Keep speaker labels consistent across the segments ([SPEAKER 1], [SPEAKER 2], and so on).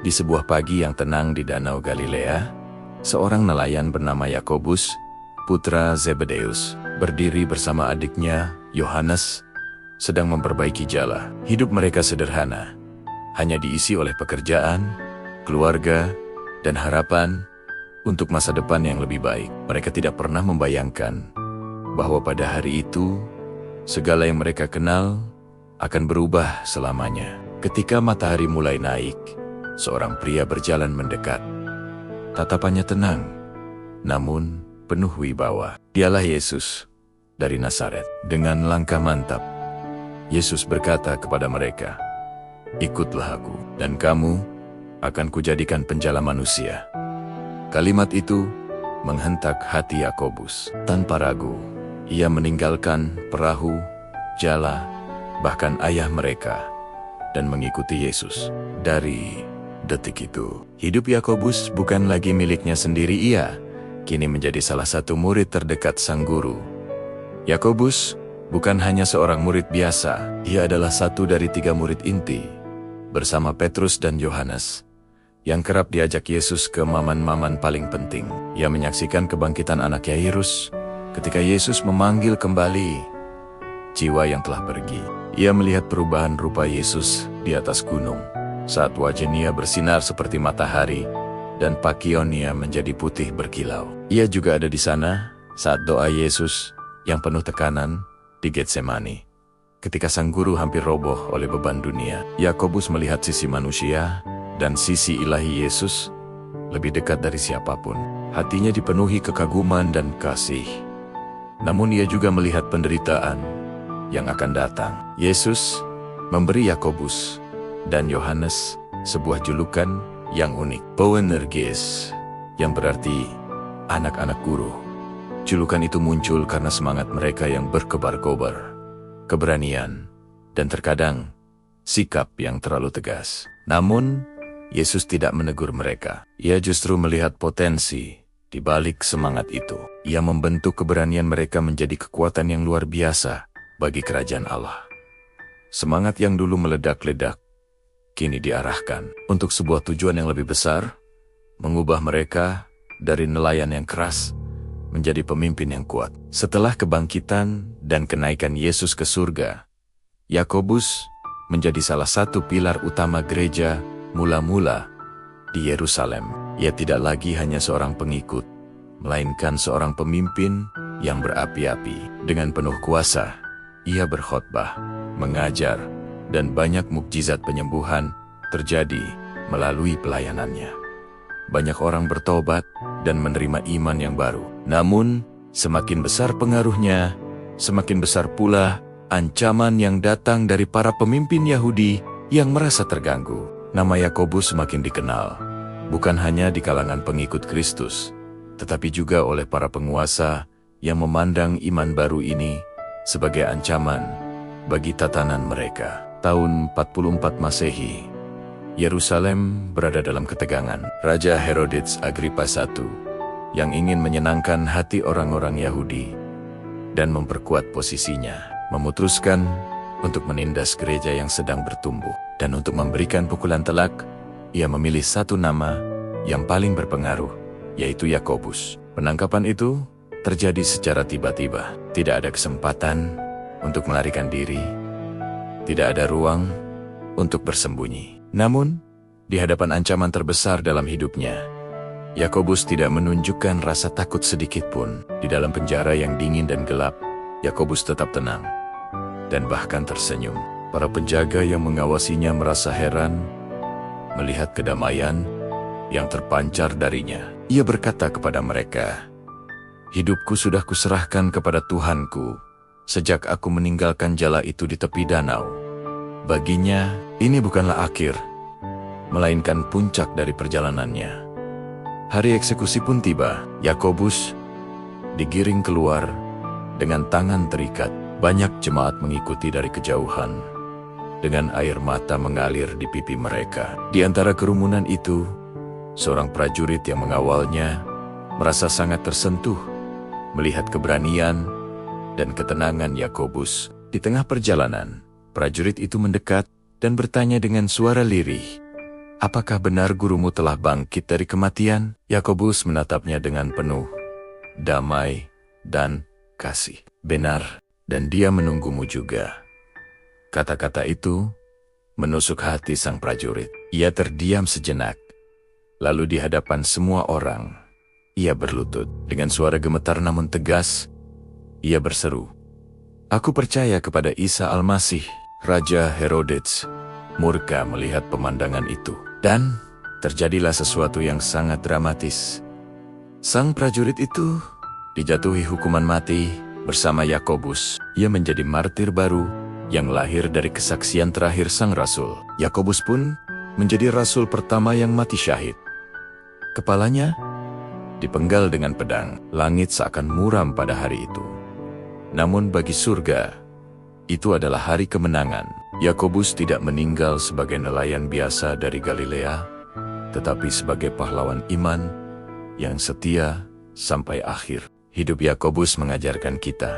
[SPEAKER 1] Di sebuah pagi yang tenang di Danau Galilea, seorang nelayan bernama Yakobus, putra Zebedeus, berdiri bersama adiknya, Yohanes, sedang memperbaiki jala. Hidup mereka sederhana, hanya diisi oleh pekerjaan, keluarga, dan harapan untuk masa depan yang lebih baik. Mereka tidak pernah membayangkan bahwa pada hari itu, segala yang mereka kenal akan berubah selamanya. Ketika matahari mulai naik, seorang pria berjalan mendekat. Tatapannya tenang, namun penuh wibawa. Dialah Yesus dari Nazaret. Dengan langkah mantap, Yesus berkata kepada mereka, "Ikutlah aku, dan kamu akan kujadikan penjala manusia." Kalimat itu menghentak hati Yakobus. Tanpa ragu, ia meninggalkan perahu, jala, bahkan ayah mereka, dan mengikuti Yesus. Dari detik itu, hidup Yakobus bukan lagi miliknya sendiri. Ia kini menjadi salah satu murid terdekat sang guru. Yakobus bukan hanya seorang murid biasa, ia adalah satu dari 3 murid inti, bersama Petrus dan Yohanes, yang kerap diajak Yesus ke momen-momen paling penting. Ia menyaksikan kebangkitan anak Yairus ketika Yesus memanggil kembali jiwa yang telah pergi. Ia melihat perubahan rupa Yesus di atas gunung, saat wajahnya bersinar seperti matahari dan pakaiannya menjadi putih berkilau. Ia juga ada di sana saat doa Yesus yang penuh tekanan di Getsemani. Ketika sang guru hampir roboh oleh beban dunia, Yakobus melihat sisi manusia dan sisi ilahi Yesus lebih dekat dari siapapun. Hatinya dipenuhi kekaguman dan kasih. Namun ia juga melihat penderitaan yang akan datang. Yesus memberi Yakobus dan Yohanes sebuah julukan yang unik, Boanerges, yang berarti anak-anak guru. Julukan itu muncul karena semangat mereka yang berkobar-kobar, keberanian, dan terkadang sikap yang terlalu tegas. Namun, Yesus tidak menegur mereka. Ia justru melihat potensi di balik semangat itu. Ia membentuk keberanian mereka menjadi kekuatan yang luar biasa bagi kerajaan Allah. Semangat yang dulu meledak-ledak, kini diarahkan untuk sebuah tujuan yang lebih besar, mengubah mereka dari nelayan yang keras menjadi pemimpin yang kuat. Setelah kebangkitan dan kenaikan Yesus ke surga, Yakobus menjadi salah satu pilar utama gereja mula-mula di Yerusalem. Ia tidak lagi hanya seorang pengikut, melainkan seorang pemimpin yang berapi-api. Dengan penuh kuasa, ia berkhotbah, mengajar, dan banyak mukjizat penyembuhan terjadi melalui pelayanannya. Banyak orang bertobat dan menerima iman yang baru. Namun, semakin besar pengaruhnya, semakin besar pula ancaman yang datang dari para pemimpin Yahudi yang merasa terganggu. Nama Yakobus semakin dikenal, bukan hanya di kalangan pengikut Kristus, tetapi juga oleh para penguasa yang memandang iman baru ini sebagai ancaman bagi tatanan mereka. Tahun 44 Masehi, Yerusalem berada dalam ketegangan. Raja Herodes Agrippa I, yang ingin menyenangkan hati orang-orang Yahudi dan memperkuat posisinya, memutuskan untuk menindas gereja yang sedang bertumbuh. Dan untuk memberikan pukulan telak, ia memilih satu nama yang paling berpengaruh, yaitu Yakobus. Penangkapan itu terjadi secara tiba-tiba. Tidak ada kesempatan untuk melarikan diri, tidak ada ruang untuk bersembunyi. Namun, di hadapan ancaman terbesar dalam hidupnya, Yakobus tidak menunjukkan rasa takut sedikit pun. Di dalam penjara yang dingin dan gelap, Yakobus tetap tenang dan bahkan tersenyum. Para penjaga yang mengawasinya merasa heran melihat kedamaian yang terpancar darinya. Ia berkata kepada mereka, "Hidupku sudah kuserahkan kepada Tuhanku sejak aku meninggalkan jala itu di tepi danau." Baginya, ini bukanlah akhir, melainkan puncak dari perjalanannya. Hari eksekusi pun tiba. Yakobus digiring keluar dengan tangan terikat. Banyak jemaat mengikuti dari kejauhan, dengan air mata mengalir di pipi mereka. Di antara kerumunan itu, seorang prajurit yang mengawalnya merasa sangat tersentuh melihat keberanian dan ketenangan Yakobus. Di tengah perjalanan, prajurit itu mendekat dan bertanya dengan suara lirih, apakah benar gurumu telah bangkit dari kematian? Yakobus menatapnya dengan penuh damai dan kasih. Benar, dan dia menunggumu juga. Kata-kata itu menusuk hati sang prajurit. Ia terdiam sejenak. Lalu di hadapan semua orang, ia berlutut. Dengan suara gemetar namun tegas, ia berseru, "Aku percaya kepada Isa Al-Masih." Raja Herodes murka melihat pemandangan itu. Dan terjadilah sesuatu yang sangat dramatis. Sang prajurit itu dijatuhi hukuman mati bersama Yakobus. Ia menjadi martir baru yang lahir dari kesaksian terakhir sang rasul. Yakobus pun menjadi rasul pertama yang mati syahid. Kepalanya dipenggal dengan pedang. Langit seakan muram pada hari itu. Namun bagi surga, itu adalah hari kemenangan. Yakobus tidak meninggal sebagai nelayan biasa dari Galilea, tetapi sebagai pahlawan iman yang setia sampai akhir. Hidup Yakobus mengajarkan kita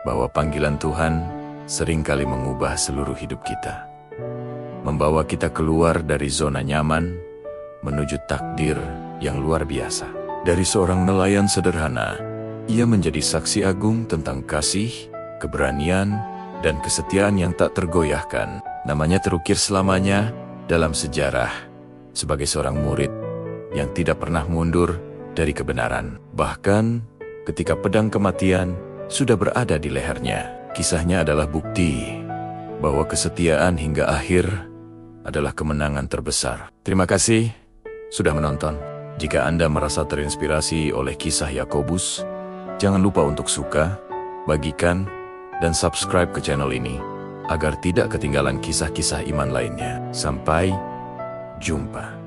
[SPEAKER 1] bahwa panggilan Tuhan seringkali mengubah seluruh hidup kita, membawa kita keluar dari zona nyaman menuju takdir yang luar biasa. Dari seorang nelayan sederhana, ia menjadi saksi agung tentang kasih, keberanian, dan kesetiaan yang tak tergoyahkan. Namanya terukir selamanya dalam sejarah sebagai seorang murid yang tidak pernah mundur dari kebenaran. Bahkan ketika pedang kematian sudah berada di lehernya, kisahnya adalah bukti bahwa kesetiaan hingga akhir adalah kemenangan terbesar. Terima kasih sudah menonton. Jika Anda merasa terinspirasi oleh kisah Yakobus, jangan lupa untuk suka, bagikan, dan subscribe ke channel ini agar tidak ketinggalan kisah-kisah iman lainnya. Sampai jumpa.